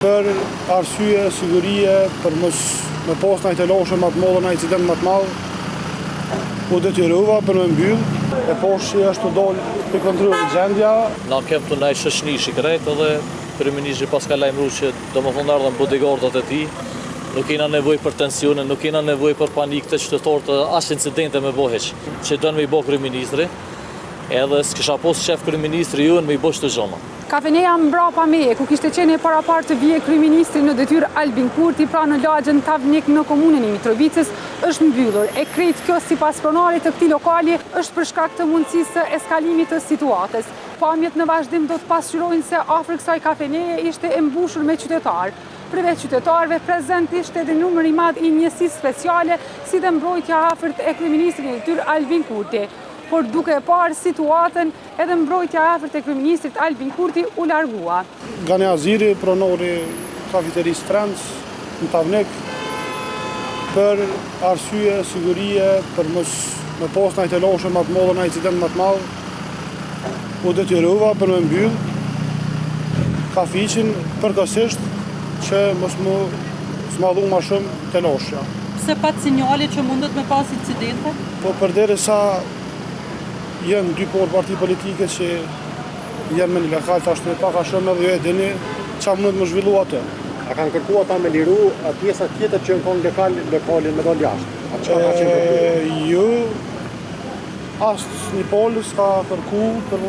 Për arsye, sigurie, për mos me pas në loshe më të madhe, në incident më të madh, u detyruva për me mbyll, e poshtë që është të dollë për kontrolli gjendja. Na kem të ndaj shoqëni shikret edhe kryeministri pas ka lajmëruar që domethënë ardhen bodyguardat e tij, nuk kena nevojë për tensione, nuk kena nevojë për panik të qytetarët, as incidente me bëheq, që don me i bë kryeministri, edhe s'kisha pas shef kryeministri ju me i bë çdo gjë. Kafeneja mbrapa meje, ku kishte qenë parapar të vije kryeministri në detyrë Albin Kurti, pra në lagjën Tavnik në komunën e Mitrovicës, është mbyllur. E krejt kjo sipas pronarit të këtij lokali është për shkak të mundësisë së eskalimit të situatës. Pamjet në vazhdim do të pasqyrojnë se afër kësaj kafeneje ishte e mbushur me qytetarë. Përveç qytetarëve, prezent ishte edhe numër i madh i njësisë speciale, si dhe mbrojtja afërt e kryeministrit në detyrë Albin Kurti. Por duke e parë situatën, edhe mbrojtja afërt e kryeministrit Albin Kurti u largua. Gani Aziri, pronori kafeterisë Friends në Tavnik, për arsye, sigurie, për mos me pas në loshe më të madhe, në incident më të madh, u detyruva për me mbyll kafiqin përkohësisht që mos më dhu më shumë të loshja. Pse pat sinjale që mundet me pas incidente? Po përderisa janë dy parti politike që janë me një lokal tash të paka shumë edhe jo e dini çfarë mund të më zhvillu atë. A kanë kërkuar ata me liru pjesa tjetër që në lokalin me dal jashtë? A çfarë ka qenë kërkuar? Jo, asnjë pol s'ka kërkuar për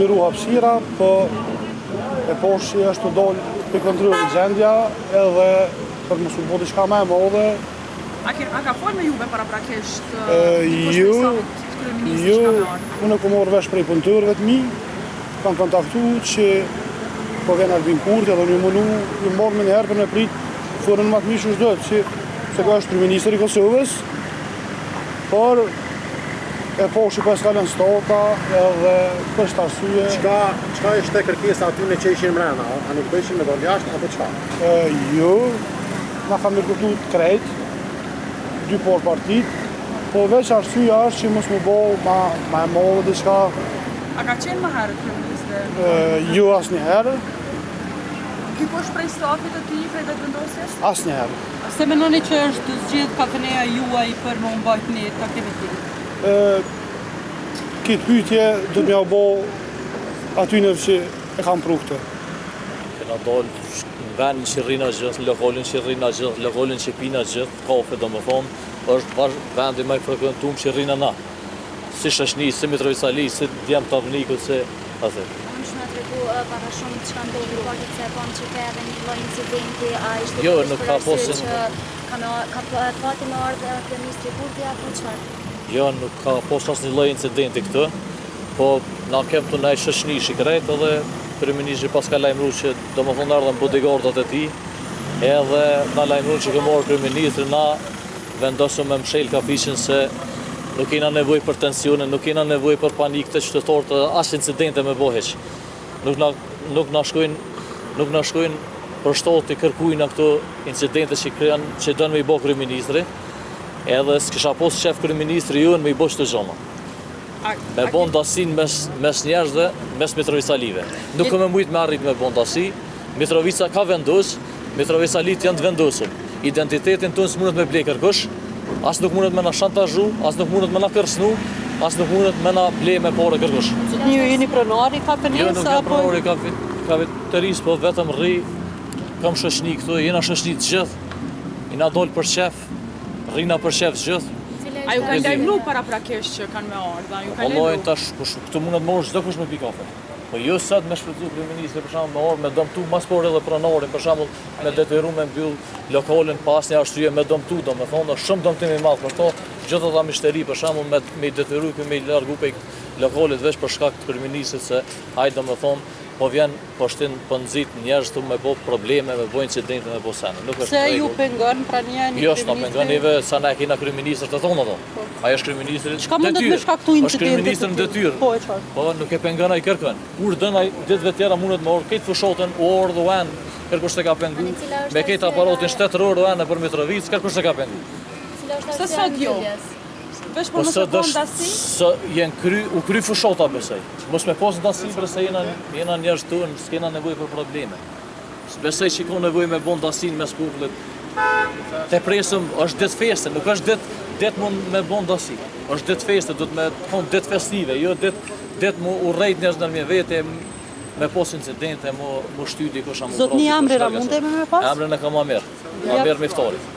liru hapësira, po e poshtë është të dollë për kontrolli gjendja edhe për mos u bë diçka më e madhe. A ka folë me juve paraprakisht? Jo, unë kom marrë vesh prej punëtorëve të mi, kam kontaktuar që po vjen Albin Kurti edhe një marrë me njëherë për me prit forën më të mishë çdo që se ka është kryeministri i Kosovës, por e poshtë pas kalën stota edhe për këtë arsye. Çka ishte kërkesa aty në që ishin mbrana? A nuk bëshin me dal jashtë apo çfarë? Jo, na kanë kërkuar krejt dy partit. Po veç arsyeja është që mos më bëu ma e madhe diçka. A ka qenë më herët kryeministri? Jo asnjëherë. Ky po shpreh stafit të tij prej vetëvendosjes? Asnjëherë. Se mendoni që është zgjedh kafeneja juaj për më mbajtje një aktivitet? Këtë pyetje do t'mja u bë aty në që e kam pru këtë. Kena dalë në vendin që rrina gjithë, lokalin që rrina gjithë, lokalin që pina gjithë, kafe domethënë, është vendi më i frekuentuar që rrina na. Si shoqëni, si Mitrovicali, si djem Tavnikut, si atë. Unë që nga të regu para shumë që kanë dohë lugatit se pam që ka edhe një lloj incidenti, a ishte Jo, nuk ka posin. Ka pati me ardhe kryeministri Kurti apo çfarë? Jo, nuk ka pas asnjë lloj incidenti këtë, po na kem të ndaj shoqëni shikret edhe kryeministri pas ka lajmëruar që domethënë ardhen bodyguardat e tij, edhe na lajmëruar që kemor kryeministri na vendosëm me mshel kafiqin se nuk kena nevojë për tensione, nuk kena nevojë për panik të qytetarët, as incidente me bëheq. Nuk na shkojnë për shtoti kërkuajnë këto incidente që don me i bë kryeministri, edhe s'kisha pas shef kryeministri ju me i bë çdo gjë. Me bon dasin mes njerëzve, mes Mitrovicalive. Nuk më mujt me arrit me bon dasi. Mitrovica ka vendos, Mitrovicalit janë të vendosur. Identitetin tonë s'mundet me blej kërkush, as nuk mundet me na shantazhu, as nuk mundet me na kërcënu, as nuk mundet me na blej me parë kërkush. Ju jeni pronari kafenesë apo? Jo, nuk jam pronari kafeterisë, po vetëm rri, kam shoqëni këtu, jena shoqëni të gjithë, jena dol për shef, rrina për shef të gjithë. A ju kanë lajmëruar paraprakisht që kanë me ardha? Ju kanë lajmëruar tash këtu mundet marrë çdo kush me pi kafe. Po jo sot me shpëtu kryeministri për shembull me orë me dëmtu mas por edhe pronarin për shembull me detyru me mbyll lokalin pas një arsye me dëmtu, domethënë shumë dëmtim i madh për to, gjithë ata mishteri për shembull me detyru me largu pe lokalit veç për shkak të kryeministrit se ai domethënë po vjen po shtin po nxit njerëz këtu me bë probleme, me bë incidente me bosane. Nuk është. Se ju pengon prania një kryeministri? Jo, s'na pengon neve sa na kena kryeministër të tonë ato. Ai është kryeministri. Çka mundet me shkaktu incidente? Është kryeministri në detyrë. Po e çfarë? Po nuk e pengon ai kërkon. Kur don ai ditëve tjera mundet me orë këtë fushotën orë dhe an kërkush të ka pengu. Me këtë aparatin shtetëror dhe an për Mitrovic kërkush të ka pengu. Pse sot jo? Vesh për mos e bën dasi? U kry fushota besoj. Mos me pas dasi përse jena njerëz tonë, s'kena nevojë për probleme. Besoj që ka nevojë me bon dasin mes popullit. Te presëm është ditë feste, nuk është ditë mund me bon dasi. Është ditë feste, do të me thonë ditë festive, jo ditë mu urrejt njerëz në me vete, me pos incidente, mu shty dikush amu. Zotni Amrera, mundemi me pas? Amrën e ka ma mirë miftarit.